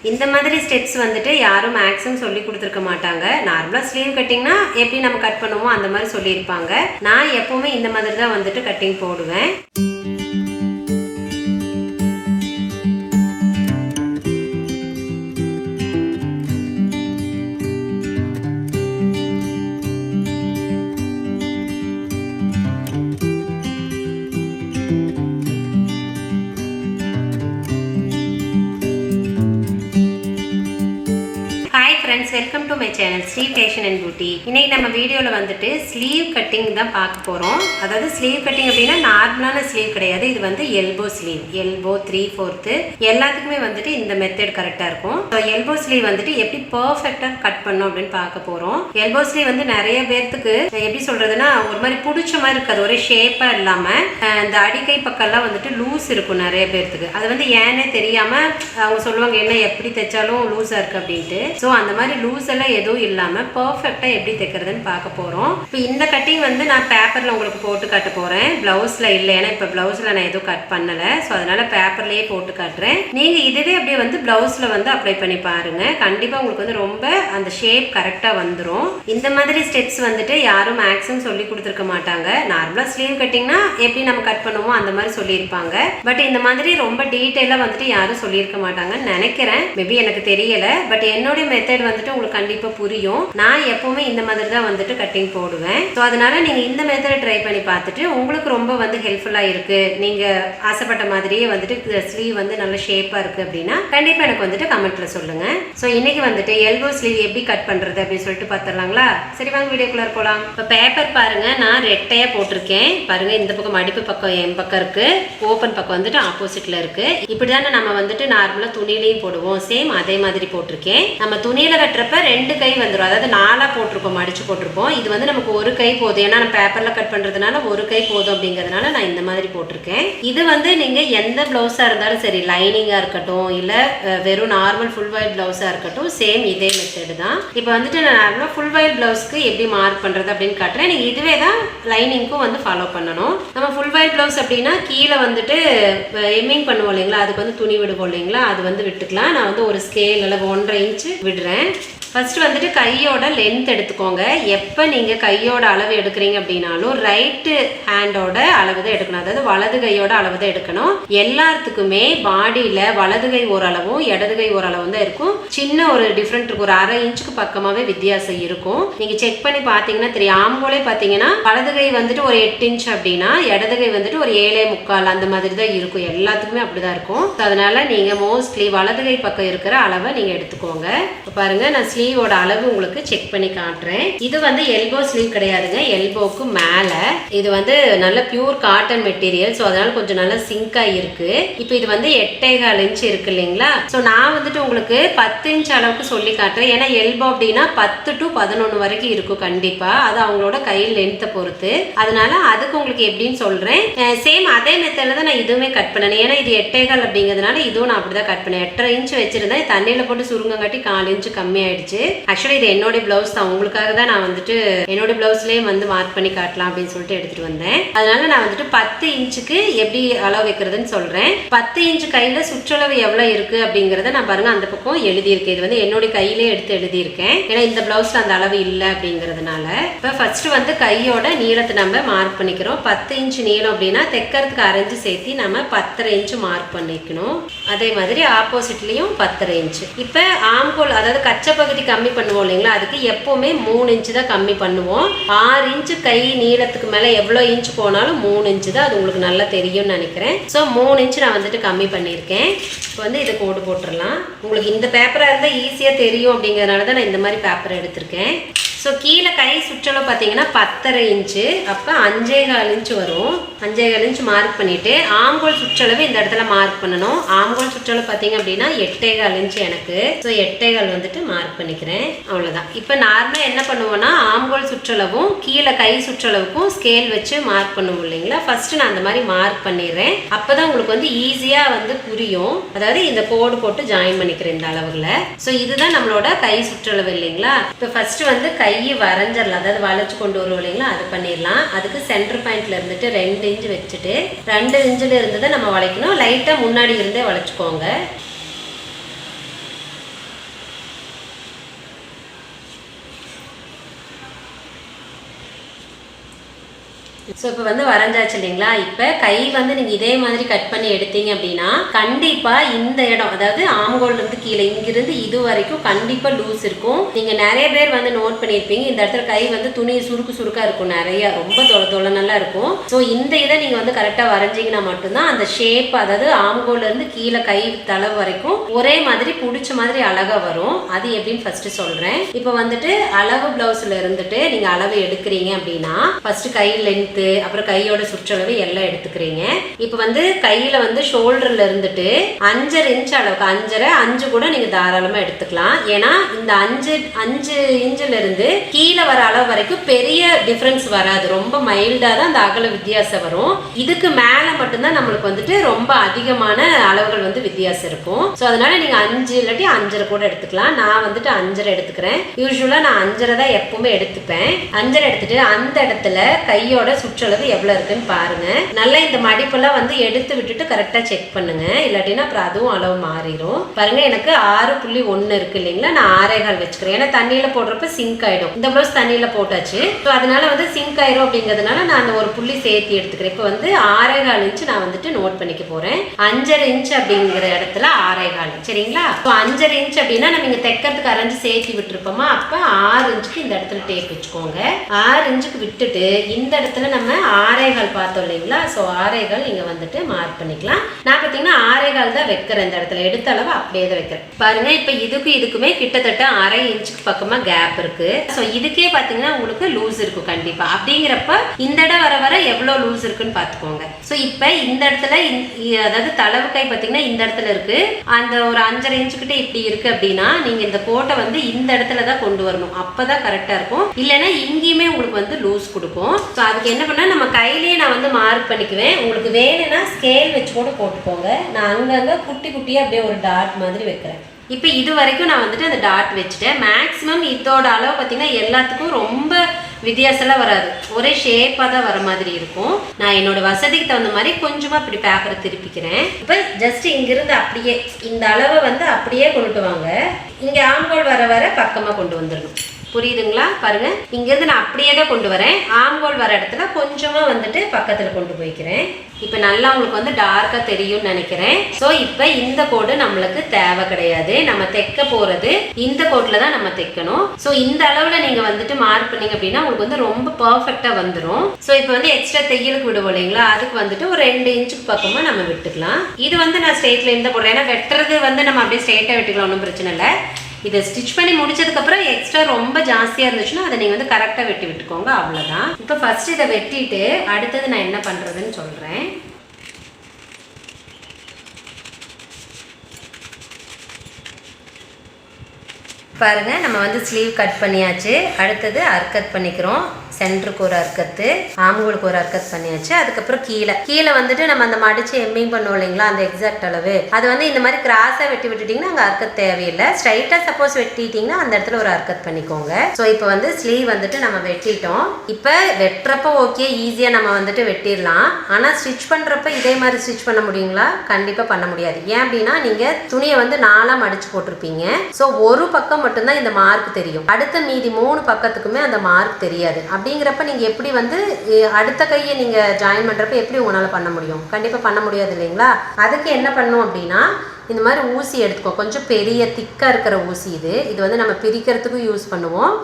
இந்த மாதிரி ஸ்டெப்ஸ் வந்துட்டு யாரும் மேக்ஸிமம் சொல்லி கொடுத்துருக்க மாட்டாங்க. நார்மலாக ஸ்லீவ் கட்டிங்னா எப்படி நம்ம கட் பண்ணுவோமோ அந்த மாதிரி சொல்லியிருப்பாங்க. நான் எப்போவுமே இந்த மாதிரி தான் வந்துட்டு கட்டிங் போடுவேன். Friends, welcome to my channel Sri Fashion and Beauty. இன்னைக்கு நம்ம வீடியோல வந்துட்டு ஸ்லீவ் கட்டிங் தான் பார்க்க போறோம். அதாவது ஸ்லீவ் கட்டிங் அப்படினா நார்மலான ஸ்லீவ் கிடையாது. இது வந்து எல்போ ஸ்லீவ். எல்போ 3/4 எல்லாத்துக்குமே வந்துட்டு இந்த மெத்தட் கரெக்ட்டா இருக்கும். சோ எல்போ ஸ்லீவ் வந்துட்டு எப்படி பெர்ஃபெக்ட்டா கட் பண்ணனும் அப்படினு பார்க்க போறோம். எல்போ ஸ்லீவ் வந்து நிறைய பேருக்கு எப்படி சொல்றதுனா ஒரு மாதிரி புடிச்ச மாதிரி இருக்காது. ஒரே ஷேப்பா இல்லாம இந்த அடிக்கை பக்கம்லாம் வந்துட்டு லூஸ் இருக்கும் நிறைய பேருக்கு. அது வந்து ஏனே தெரியாம அவங்க சொல்லுவாங்க என்ன எப்படி தைச்சாலும் லூஸா இருக்கு அப்படினு. சோ அந்த மாதிரி லூஸ் எல்லாம் எதுவும் இல்லாம பெர்ஃபெக்ட்டா எப்படி தைக்கிறதுன்னு பார்க்க போறோம். இப்போ இந்த கட்டிங் வந்து நான் பேப்பர்ல உங்களுக்கு போட்டு காட்ட போறேன். பிளவுஸ்ல இல்ல, ஏன்னா இப்ப பிளவுஸ்ல நான் எதுவும் கட் பண்ணல. சோ அதனால பேப்பர்லயே போட்டு காட்டுறேன். நீங்க இதுவே அப்படியே வந்து பிளவுஸ்ல வந்து அப்ளை பண்ணி பாருங்க. கண்டிப்பா உங்களுக்கு வந்து ரொம்ப அந்த ஷேப் கரெக்டா வந்துரும். இந்த மாதிரி ஸ்டெப்ஸ் வந்துட்டு யாரும் மேக்ஸிமம் சொல்லி கொடுத்துருக்க மாட்டாங்க. நார்மலா ஸ்லீவ் கட்டிங்னா எப்படி நம்ம கட் பண்ணுவோமோ அந்த மாதிரி சொல்லியிருப்பாங்க. பட் இந்த மாதிரி ரொம்ப டீடைலா வந்துட்டு யாரும் சொல்லியிருக்க மாட்டாங்கன்னு நினைக்கிறேன். மேபி எனக்கு தெரியல. பட் என்னோட மெத்தட் வந்துட்டு உங்களுக்கு கண்டிப்பா புரியும். நான் எப்பவுமே இந்த மாதிரி தான் வந்துட்டு கட்டிங் போடுவேன். சோ அதனால நீங்க இந்த மெத்தட் ட்ரை பண்ணி பார்த்துட்டு உங்களுக்கு ரொம்ப வந்து ஹெல்ப்ஃபுல்லா இருக்கு, நீங்க ஆசைப்பட்ட மாதிரியே வந்துட்டு ஸ்லீவ் வந்து நல்ல ஷேப்பா இருக்கு அப்படின்னா கண்டிப்பா எனக்கு வந்துட்டு கமெண்ட்ல சொல்லுங்க. சோ இன்னைக்கு வந்துட்டு எல்போ ஸ்லீவ் எப்படி கட் பண்றது அப்படின்னு சொல்லிட்டு பார்த்துடலாங்களா? சரி வாங்க வீடியோக்குள்ள போலாம். இப்போ பேப்பர் பாருங்க, நான் ரெட்டையா போட்டிருக்கேன் பாருங்க. இந்த பக்கம் மடிப்பு பக்கம் என் பக்கம் இருக்கு, ஓப்பன் பக்கம் வந்துட்டு ஆப்போசிட்ல இருக்கு. இப்படிதானே நம்ம வந்துட்டு நார்மலா துணிலையும் போடுவோம். சேம் அதே மாதிரி போட்டிருக்கேன். நம்ம துணியில வெட்டுறப்ப ரெண்டு கை வந்துடும், அதாவது நாலா போட்டிருப்போம், மடிச்சு போட்டிருப்போம். இது வந்து நமக்கு ஒரு கை போதும், ஏன்னா நான் பேப்பர்ல கட் பண்றதுனால ஒரு கை போதும் அப்படிங்கிறதுனால நான் இந்த மாதிரி போட்டிருக்கேன். இது வந்து நீங்க எந்த பிளவுஸா இருந்தாலும் சரி, லைனிங்கா இருக்கட்டும் இல்ல வெறும் நார்மல் ஃபுல் வைட் பிளவுஸா இருக்கட்டும், சேம் இதே மெத்தட் தான். இப்போ வந்துட்டு நான் நார்மலா ஃபுல் வைட் பிளவுஸ்க்கு எப்படி மார்க் பண்றது அப்படின்னு காட்டுறேன். நீங்க இதுவே தான் லைனிங்க்கும் வந்து ஃபாலோ பண்ணணும். நம்ம ஃபுல் வைட் பிளவுஸ் அப்படின்னா கீழே வந்துட்டு எம்மிங் பண்ணுவோம் இல்லைங்களா, அதுக்கு வந்து துணி விடுவோம் இல்லைங்களா, அது வந்து விட்டுக்கலாம். நான் வந்து ஒரு ஸ்கேல் அல்லது 1.5 இன்ச் விடுறேன். ஃபர்ஸ்ட் வந்துட்டு கையோட லென்த் எடுத்துக்கோங்க. எப்போ நீங்கள் கையோட அளவு எடுக்கிறீங்க அப்படின்னாலும் ரைட்டு ஹேண்டோட அளவு தான் எடுக்கணும், அதாவது வலது கையோட அளவு தான் எடுக்கணும். எல்லாத்துக்குமே பாடியில் வலது கை ஓரளவும் இடது கை ஓரளவும் தான் இருக்கும். சின்ன ஒரு டிஃப்ரெண்ட் இருக்கும், ஒரு 1/2 இன்ச்சுக்கு பக்கமாகவே வித்தியாசம் இருக்கும். நீங்கள் செக் பண்ணி பார்த்தீங்கன்னா தெரியும். ஆம்போலே பார்த்தீங்கன்னா வலது கை வந்துட்டு ஒரு 8 இன்ச் அப்படின்னா இடது கை வந்துட்டு ஒரு 7.75 அந்த மாதிரி தான் இருக்கும். எல்லாத்துக்குமே அப்படிதான் இருக்கும். அதனால நீங்கள் மோஸ்ட்லி வலது கை பக்கம் இருக்கிற அளவை நீங்கள் எடுத்துக்கோங்க. இப்போ பாருங்க, நான் ஸ்லீவோட அளவு உங்களுக்கு செக் பண்ணி காட்டுறேன். இது வந்து எல்போ ஸ்லீவ் கிடையாதுங்க, எல்போக்கு மேல. இது வந்து நல்ல பியூர் காட்டன் மெட்டீரியல். ஸோ அதனால கொஞ்சம் நல்லா சிங்க் ஆகிருக்கு. இப்போ இது வந்து 8.25 இன்ச் இருக்கு இல்லைங்களா. ஸோ நான் வந்துட்டு உங்களுக்கு 10 இன்ச் அளவுக்கு சொல்லி காட்டுறேன். ஏன்னா எல்போ அப்படின்னா 10 to 11 வரைக்கும் இருக்கும் கண்டிப்பா. அது அவங்களோட கையில் லென்த்தை பொறுத்து. அதனால அதுக்கு உங்களுக்கு எப்படின்னு சொல்றேன். சேம் அதே மெத்தட்ல தான் நான் இதுவுமே கட் பண்ணேன். ஏன்னா இது 8.25 அப்படிங்கிறதுனால இதுவும் நான் அப்படிதான் கட் பண்ணேன். 8.5 இன்ச் வச்சிருந்தேன், தண்ணியில போட்டு சுருங்க காட்டி 4 இன்ச் கம்மி ஆயிடுச்சு. ஆக்சுவலி இது என்னோட பிளவுஸ் தான், உங்களுக்காக தான் நான் வந்துட்டு என்னோட பிளவுஸ்லயே வந்து மார்க் பண்ணி காட்டலாம் அப்படின்னு சொல்லிட்டு எடுத்துட்டு வந்தேன். அதனால நான் வந்துட்டு 10 இன்ச்சுக்கு எப்படி அளவு வைக்கிறதுன்னு சொல்றேன். 10 இன்ச் கையில சுற்றளவு எவ்வளவு இருக்கு அப்படிங்கறத நான் பாருங்க அந்த பக்கம் எழுதியிருக்கேன். இது வந்து என்னோட கையிலே எடுத்து எழுதியிருக்கேன், ஏன்னா இந்த பிளவுஸ்ல அந்த அளவு இல்லை அப்படிங்கிறதுனால. இப்போ ஃபர்ஸ்ட் வந்து கையோட நீளத்தை நம்ம மார்க் பண்ணிக்கிறோம். 10 இன்ச் நீளம் அப்படின்னா தைக்கிறதுக்கு 1/2 இன்ச் சேர்த்து நம்ம 10.5 இன்ச் மார்க் பண்ணிக்கணும். அதே மாதிரி ஆப்போசிட்லயும் 10.5 இன்ச். இப்போ ஆம்கோல் அதாவது கச்சை பகுதி கம்மி பண்ணுவோம் இல்லைங்களா, அதுக்கு எப்பவுமே 3 இன்ச் தான் கம்மி பண்ணுவோம். 6 இன்ச் கை நீளத்துக்கு மேல எவ்வளவு இன்ச் போனாலும் 3 இன்ச் தான். அது உங்களுக்கு நல்லா தெரியும்னு நினைக்கிறேன். ஸோ 3 இன்ச் நான் வந்துட்டு கம்மி பண்ணியிருக்கேன். இப்போ வந்து இதை கோடு போட்டுடலாம். உங்களுக்கு இந்த பேப்பரா இருந்தா ஈஸியா தெரியும் அப்படிங்கறதுனால தான் நான் இந்த மாதிரி பேப்பர் எடுத்திருக்கேன். ஸோ கீழே கை சுற்றளவு பார்த்தீங்கன்னா 10.5 இன்ச்சு, அப்போ 5.25 இன்ச்சு வரும். 5.25 இன்ச்சு மார்க் பண்ணிட்டு ஆம்கோல் சுற்றளவு இந்த இடத்துல மார்க் பண்ணணும். ஆம்கோல் சுற்றளவு பார்த்தீங்க அப்படின்னா 8.25 இன்ச்சு எனக்கு. ஸோ 8.25 வந்துட்டு மார்க் பண்ணிக்கிறேன். அவ்வளோதான். இப்போ நார்மலாக என்ன பண்ணுவோம்னா ஆம்கோல் சுற்றளவும் கீழே கை சுற்றளவுக்கும் ஸ்கேல் வச்சு மார்க் பண்ணுவோம் இல்லைங்களா. ஃபர்ஸ்ட் நான் அந்த மாதிரி மார்க் பண்ணிடுறேன். அப்போதான் உங்களுக்கு வந்து ஈஸியாக வந்து புரியும். அதாவது இந்த கோடு போட்டு ஜாயின் பண்ணிக்கிறேன் இந்த அளவுல. ஸோ இதுதான் நம்மளோட கை சுற்றளவு இல்லைங்களா. இப்போ ஃபர்ஸ்ட் வந்து கை வரைஞ்சிடலாம், அதாவது வளைச்சு கொண்டு வருவோம் இல்லைங்களா, அது பண்ணிடலாம். அதுக்கு சென்டர் பாயிண்ட்ல இருந்துட்டு 2 இன்ச் வச்சுட்டு 2 இன்ச்சில் இருந்ததை நம்ம வளைக்கணும். லைட்டாக முன்னாடி இருந்தே வளைச்சுக்கோங்க. ஸோ இப்போ வந்து வரைஞ்சாச்சு இல்லைங்களா? இப்போ கை வந்து நீங்கள் இதே மாதிரி கட் பண்ணி எடுத்தீங்க அப்படின்னா கண்டிப்பாக இந்த இடம், அதாவது ஆம்கோல்லேருந்து கீழே இங்கிருந்து இது வரைக்கும் கண்டிப்பாக லூஸ் இருக்கும். நீங்கள் நிறைய பேர் வந்து நோட் பண்ணியிருப்பீங்க, இந்த இடத்துல கை வந்து துணி சுருக்காக இருக்கும், நிறையா ரொம்ப தொலை நல்லா இருக்கும். ஸோ இந்த இதை நீங்கள் வந்து கரெக்டாக வரைஞ்சிங்கன்னா மட்டும்தான் அந்த ஷேப், அதாவது ஆம்கோல்லேருந்து கீழே கை தளவு வரைக்கும் ஒரே மாதிரி பிடிச்ச மாதிரி அழகாக வரும். அது எப்படின்னு ஃபர்ஸ்ட் சொல்கிறேன். இப்போ வந்துட்டு அளவு பிளவுஸில் இருந்துட்டு நீங்கள் அளவு எடுக்கிறீங்க அப்படின்னா ஃபர்ஸ்ட் கை லென்த்து, அப்புறம் கையோட சுற்றளவு எல்லாம் எடுத்துக்கிறீங்க. இப்போ வந்து கையில் வந்து ஷோல்டர்ல இருந்துட்டு 5.5 இன்ச் அளவுக்கு, 5.5 கூட நீங்கள் தாராளமாக எடுத்துக்கலாம். ஏன்னா இந்த 5 இன்ச்சில் இருந்து கீழே வர அளவு வரைக்கும் பெரிய டிஃப்ரென்ஸ் வராது, ரொம்ப மைல்டாக தான் அந்த அகல வித்தியாசம் வரும். இதுக்கு மேலே மட்டும்தான் நம்மளுக்கு வந்துட்டு ரொம்ப அதிகமான அளவுகள் வந்து வித்தியாசம் இருக்கும். ஸோ அதனால நீங்கள் 5 இல்லாட்டி 5.5 கூட எடுத்துக்கலாம். நான் வந்துட்டு 5.5 எடுத்துக்கிறேன். யூஸ்வலாக நான் 5.5 தான் எப்பவுமே எடுத்துப்பேன். 5.5 எடுத்துட்டு அந்த இடத்துல கையோட சுற்றளவு எவ்வளோ இருக்குன்னு பாருங்க. நல்லா இந்த மடிப்பெல்லாம் வந்து எடுத்து விட்டுட்டு கரெக்டாக செக் பண்ணுங்க, இல்லாட்டினா அப்புறம் அதுவும் அளவு மாறிடும். பாருங்க, எனக்கு 6.1 இருக்கு இல்லைங்களா? நான் 6.25 வச்சுக்கிறேன். ஏன்னா தண்ணியில் போடுறப்ப சிங்க் ஆகிடும். இந்த ப்ளவுஸ் தண்ணியில் போட்டாச்சு, ஸோ அதனால வந்து சிங்க் ஆயிரும். அப்படிங்கிறதுனால நான் அந்த ஒரு புள்ளி சேர்த்து எடுத்துக்கிறேன். இப்போ வந்து 6.25 இன்ச்சு நான் வந்துட்டு நோட் பண்ணிக்க போகிறேன். 5.5 இன்ச் அப்படிங்கிற இடத்துல 6.25, சரிங்களா? ஸோ 5.5 இன்ச் அப்படின்னா நம்ம இங்கே தைக்கிறதுக்கு அரைஞ்சு சேர்த்து விட்டுருப்போமா, அப்போ 6 இன்ச்சுக்கு இந்த இடத்துல டேப் வச்சுக்கோங்க. 6 இன்ச்சுக்கு விட்டுட்டு இந்த இடத்துல நம்ம 6.25 பார்த்தோம் இல்லைங்களா? ஸோ 6.25 நீங்கள் வந்துட்டு மார்க் பண்ணிக்கலாம். நான் பார்த்தீங்கன்னா 6.25 தான் வைக்கிறேன். இந்த இடத்துல எடுத்த அளவு அப்படியே தான் வைக்கிறேன். பாருங்க, இப்போ இதுக்குமே கிட்டத்தட்ட 1/2 இன்ச்சுக்கு பக்கமாக கேப் இருக்கு. ஸோ இதுக்கே பார்த்தீங்கன்னா உங்களுக்கு லூஸ் இருக்கும் கண்டிப்பாக. அப்படிங்கிறப்ப இந்த இடம் வர எவ்வளோ லூஸ் இருக்குன்னு பார்த்துக்கோங்க. ஸோ இப்போ இந்த இடத்துல அதாவது தளவு கை பார்த்தீங்கன்னா இந்த இடத்துல இருக்கு, அந்த ஒரு 5.5 இன்ச்சுக்கிட்ட இப்படி இருக்கு அப்படின்னா நீங்கள் இந்த கோட்டை வந்து இந்த இடத்துல தான் கொண்டு வரணும். அப்பதான் கரெக்டாக இருக்கும். இல்லைன்னா இங்கேயுமே உங்களுக்கு வந்து லூஸ் கொடுக்கும். ஸோ அதுக்கு என்ன பண்ணால் நம்ம கையிலேயே நான் வந்து மார்க் பண்ணிக்குவேன். உங்களுக்கு வேணும்னா ஸ்கேல் வச்சு கூட போட்டுக்கோங்க. நான் அங்கங்கே குட்டியாக அப்படியே ஒரு டாட் மாதிரி வைக்கிறேன். இப்போ இது வரைக்கும் நான் வந்துட்டு அந்த டாட் வச்சுட்டேன். மேக்ஸிமம் இதோட அளவு பார்த்தீங்கன்னா எல்லாத்துக்கும் ரொம்ப வித்தியாசம்லாம் வராது, ஒரே ஷேப்பாக தான் வர மாதிரி இருக்கும். நான் என்னோட வசதிக்கு தகுந்த மாதிரி கொஞ்சமாக இப்படி பேப்பரை திருப்பிக்கிறேன். இப்போ ஜஸ்ட் இங்கிருந்து அப்படியே இந்த அளவை வந்து அப்படியே கொண்டுட்டு வாங்க. இங்கே ஆம்கோல் வர பக்கமாக கொண்டு வந்துடணும். புரியுதுங்களா? பாருங்க, இங்கிருந்து நான் அப்படியே தான் கொண்டு வரேன். ஆம்கோல் வர இடத்துல கொஞ்சமா வந்துட்டு பக்கத்துல கொண்டு போய்க்கிறேன். இப்போ நல்லா உங்களுக்கு வந்து டார்க்கா தெரியும்னு நினைக்கிறேன். ஸோ இப்போ இந்த கோடு நம்மளுக்கு தேவை கிடையாது. நம்ம தைக்க போறது இந்த கோட்ல தான் நம்ம தைக்கணும். ஸோ இந்த அளவுல நீங்க வந்துட்டு மார்க் பண்ணீங்க அப்படின்னா உங்களுக்கு வந்து ரொம்ப பர்ஃபெக்டா வந்துடும். ஸோ இப்போ வந்து எக்ஸ்ட்ரா தையலுக்கு விடுவோம் இல்லைங்களா? அதுக்கு வந்துட்டு ஒரு 2 இன்ச்சுக்கு பக்கமா நம்ம விட்டுக்கலாம். இது வந்து நான் ஸ்ட்ரெயிட் லைன் தான் போடுறேன். ஏன்னா வெட்டுறது வந்து நம்ம அப்படியே ஸ்ட்ரெயிட்டா வெட்டிக்கலாம், ஒன்றும் பிரச்சனை இல்லை. இதை ஸ்டிச் பண்ணி முடிச்சதுக்கப்புறம் எக்ஸ்ட்ரா ரொம்ப ஜாஸ்தியாக இருந்துச்சுன்னா அதை நீங்கள் வந்து கரெக்டாக வெட்டி விட்டுக்கோங்க, அவ்வளோதான். இப்போ ஃபர்ஸ்ட் இதை வெட்டிட்டு அடுத்தது நான் என்ன பண்ணுறதுன்னு சொல்கிறேன். பாருங்க, நம்ம வந்து ஸ்லீவ் கட் பண்ணியாச்சு. அடுத்தது அர்க்கத் பண்ணிக்கிறோம். சென்டருக்கு ஒரு அர்க்கத்து, ஆம்கோலுக்கு ஒரு அர்க்கத் பண்ணியாச்சு. அதுக்கப்புறம் கீழே வந்துட்டு நம்ம அந்த மடிச்சு எம்மிங் பண்ணுவோம் இல்லைங்களா, அந்த எக்ஸாக்ட் அளவு அது வந்து இந்த மாதிரி கிராஸாக வெட்டி விட்டுட்டிங்கன்னா அங்கே அர்க்கத் தேவையில்லை. ஸ்ட்ரைட்டாக சப்போஸ் வெட்டிட்டிங்கன்னா அந்த இடத்துல ஒரு அர்க்கத் பண்ணிக்கோங்க. ஸோ இப்போ வந்து ஸ்லீவ் வந்துட்டு நம்ம வெட்டிட்டோம். இப்போ வெட்டுறப்ப ஓகே, ஈஸியாக நம்ம வந்துட்டு வெட்டிடலாம். ஆனால் ஸ்டிச் பண்ணுறப்ப இதே மாதிரி ஸ்டிச் பண்ண முடியுங்களா? கண்டிப்பாக பண்ண முடியாது. ஏன் அப்படின்னா நீங்கள் துணியை வந்து 4ஆக மடிச்சு போட்டிருப்பீங்க. ஸோ ஒரு பக்கம் மட்டும்தான் இந்த மார்க் தெரியும், அடுத்த மீதி 3 பக்கத்துக்குமே அந்த மார்க் தெரியாது. அப்படிங்கிறப்ப நீங்கள் எப்படி வந்து அடுத்த கையை நீங்கள் ஜாயின் பண்ணுறப்ப எப்படி உங்களால் பண்ண முடியும்? கண்டிப்பாக பண்ண முடியாது இல்லைங்களா? அதுக்கு என்ன பண்ணும் அப்படின்னா இந்த மாதிரி ஊசி எடுத்துக்கோ, கொஞ்சம் பெரிய திக்காக இருக்கிற ஊசி இது வந்து நம்ம பிரிக்கிறதுக்கும் யூஸ் பண்ணுவோம்.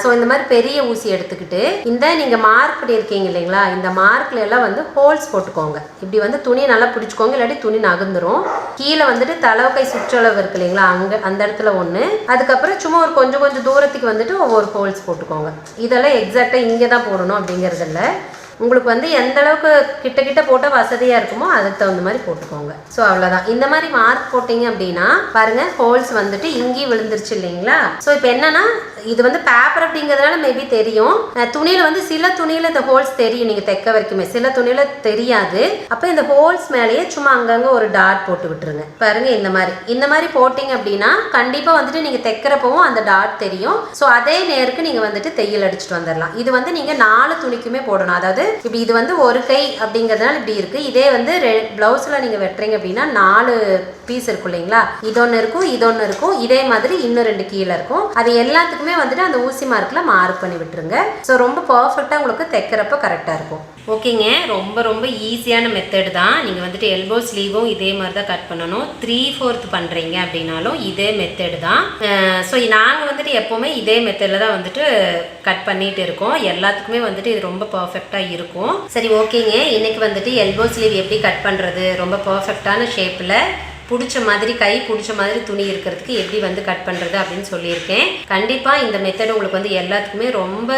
ஸோ இந்த மாதிரி பெரிய ஊசி எடுத்துக்கிட்டு இந்த நீங்கள் மார்க் பண்ணியிருக்கீங்க இல்லைங்களா, இந்த மார்க்ல எல்லாம் வந்து ஹோல்ஸ் போட்டுக்கோங்க. இப்படி வந்து துணியை நல்லா பிடிச்சிக்கோங்க, இல்லாட்டி துணி நகர்ந்துடும். கீழே வந்துட்டு தளவு கை சுற்றளவு இருக்கு இல்லைங்களா, அங்கே அந்த இடத்துல ஒன்று, அதுக்கப்புறம் சும்மா ஒரு கொஞ்சம் தூரத்துக்கு வந்துட்டு ஒவ்வொரு ஹோல்ஸ் போட்டுக்கோங்க. இதெல்லாம் எக்ஸாக்டாக இங்கே தான் போடணும் அப்படிங்கிறது இல்லை. உங்களுக்கு வந்து எந்த அளவுக்கு கிட்ட போட்டால் வசதியாக இருக்குமோ அதுக்கு தகுந்த மாதிரி போட்டுக்கோங்க. ஸோ அவ்வளோதான். இந்த மாதிரி மார்க் போட்டிங்க அப்படின்னா பாருங்கள், ஹோல்ஸ் வந்துட்டு இங்கேயும் விழுந்துருச்சு இல்லைங்களா? ஸோ இப்போ என்னன்னா இது வந்து பேப்பர் அப்படிங்கிறதுனால மேபி தெரியும். துணியில் வந்து சில துணியில் இந்த ஹோல்ஸ் தெரியும், நீங்கள் தைக்க வரைக்குமே சில துணியில் தெரியாது. அப்போ இந்த ஹோல்ஸ் மேலேயே சும்மா அங்கங்கே ஒரு டாட் போட்டு விட்டுருங்க. பாருங்கள், இந்த மாதிரி போட்டிங்க அப்படின்னா கண்டிப்பாக வந்துட்டு நீங்கள் தைக்கிறப்பவும் அந்த டாட் தெரியும். ஸோ அதே நேருக்கு நீங்கள் வந்துட்டு தையல் அடிச்சுட்டு வந்துடலாம். இது வந்து நீங்கள் 4 துணிக்குமே போடணும். அதாவது இப்படி இது வந்து ஒரு கை அப்படிங்கிறதுனால இப்படி இருக்குது. இதே வந்து ப்ளவுஸில் நீங்கள் வெட்டுறீங்க அப்படின்னா 4 பீஸ் இருக்கும் இல்லைங்களா, இது ஒன்று இருக்கும், இதே மாதிரி இன்னும் 2 கீழே இருக்கும். அது எல்லாத்துக்குமே எல்லாத்துக்குமே வந்துட்டு அந்த ஊசி மார்க்கில் மார்க் பண்ணி விட்டுருங்க. ஸோ ரொம்ப பர்ஃபெக்டாக உங்களுக்கு தைக்கிறப்ப கரெக்டாக இருக்கும். ஓகேங்க, ரொம்ப ரொம்ப ஈஸியான மெத்தட் தான். நீங்கள் வந்துட்டு எல்போ ஸ்லீவும் இதே மாதிரி தான் கட் பண்ணணும். 3/4 பண்ணுறீங்க அப்படின்னாலும் இதே மெத்தட் தான். ஸோ நாங்கள் வந்துட்டு எப்போவுமே இதே மெத்தடில் தான் வந்துட்டு கட் பண்ணிட்டு இருக்கோம். எல்லாத்துக்குமே வந்துட்டு இது ரொம்ப பர்ஃபெக்டாக இருக்கும். சரி, ஓகேங்க, இன்னைக்கு வந்துட்டு எல்போ ஸ்லீவ் எப்படி கட் பண்ணுறது, ரொம்ப பர்ஃபெக்டான ஷேப்பில் பிடிச்ச மாதிரி கை பிடிச்ச மாதிரி துணி இருக்கிறதுக்கு எப்படி வந்து கட் பண்ணுறது அப்படின்னு சொல்லியிருக்கேன். கண்டிப்பாக இந்த மெத்தட் உங்களுக்கு வந்து எல்லாத்துக்குமே ரொம்ப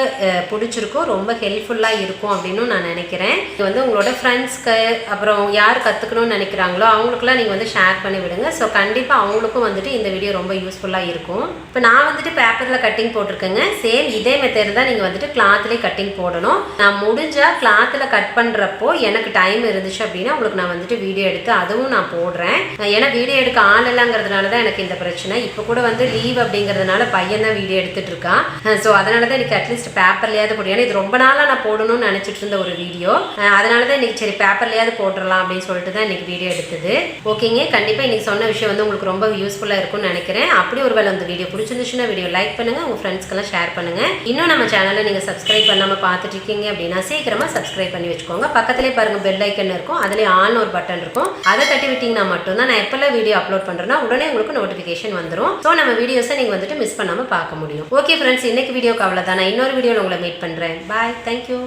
பிடிச்சிருக்கும், ரொம்ப ஹெல்ப்ஃபுல்லாக இருக்கும் அப்படின்னு நான் நினைக்கிறேன். இது வந்து உங்களோட ஃப்ரெண்ட்ஸ்க்கு அப்புறம் யார் கற்றுக்கணும்னு நினைக்கிறாங்களோ அவங்களுக்குலாம் நீங்கள் வந்து ஷேர் பண்ணி விடுங்க. ஸோ கண்டிப்பாக அவங்களுக்கும் வந்துட்டு இந்த வீடியோ ரொம்ப யூஸ்ஃபுல்லாக இருக்கும். இப்போ நான் வந்துட்டு பேப்பரில் கட்டிங் போட்டிருக்கேங்க. சேம் இதே மெத்தட் தான் நீங்கள் வந்துட்டு கிளாத்லேயே கட்டிங் போடணும். நான் முடிஞ்சால் கிளாத்தில் கட் பண்ணுறப்போ எனக்கு டைம் இருந்துச்சு அப்படின்னா உங்களுக்கு நான் வந்துட்டு வீடியோ எடுத்து அதுவும் நான் போடுறேன். ஏன்னா வீடியோ எடுக்க ஆள் இல்லைங்கிறதுனால தான் எனக்கு இந்த பிரச்சனை. இப்போ கூட வந்து லீவ் அப்படிங்கிறதுனால பையன் தான் வீடியோ எடுத்துட்டு இருக்கான். ஸோ அதனால தான் எனக்கு அட்லீஸ்ட் பேப்பர்லையாவது போடும். ஏன்னா இது ரொம்ப நாளாக நான் போடணும்னு நினச்சிட்டு இருந்த ஒரு வீடியோ. அதனால தான் இன்னைக்கு சரி பேப்பர்லையாவது போட்டுடலாம் அப்படின்னு சொல்லிட்டு தான் இன்னைக்கு வீடியோ எடுத்தது. ஓகேங்க, கண்டிப்பாக இன்னைக்கு சொன்ன விஷயம் வந்து உங்களுக்கு ரொம்ப யூஸ்ஃபுல்லாக இருக்கும்னு நினைக்கிறேன். அப்படி ஒரு வேலை இந்த வீடியோ பிடிச்சிருந்துச்சுன்னா வீடியோ லைக் பண்ணுங்க, உங்கள் ஃப்ரெண்ட்ஸ்க்கெல்லாம் ஷேர் பண்ணுங்க. இன்னும் நம்ம சேனலை நீங்கள் சப்ஸ்கிரைப் பண்ணாமல் பார்த்துட்டு இருக்கீங்க அப்படின்னா சீக்கிரமாக சப்ஸ்கிரைப் பண்ணி வச்சுக்கோங்க. பக்கத்துலேயே பாருங்க பெல் ஐக்கன் இருக்கும், அதுலேயே ஆன் ஒரு பட்டன் இருக்கும். அதை தட்டி விட்டீங்கன்னா மட்டும்தான் நான் எப்பெல்லாம் வீடியோ அப்லோட் பண்றேன்னா உடனே உங்களுக்கு நோட்டிஃபிகேஷன் வந்துடும். ஸோ நம்ம வீடியோஸை நீங்கள் வந்துட்டு மிஸ் பண்ணாமல் பார்க்க முடியும். ஓகே ஃப்ரெண்ட்ஸ், இன்னைக்கு வீடியோக்கு அவ்வளோதான். நான் இன்னொரு வீடியோவில் உங்களை மீட் பண்ணுறேன். பாய், தேங்க்யூ.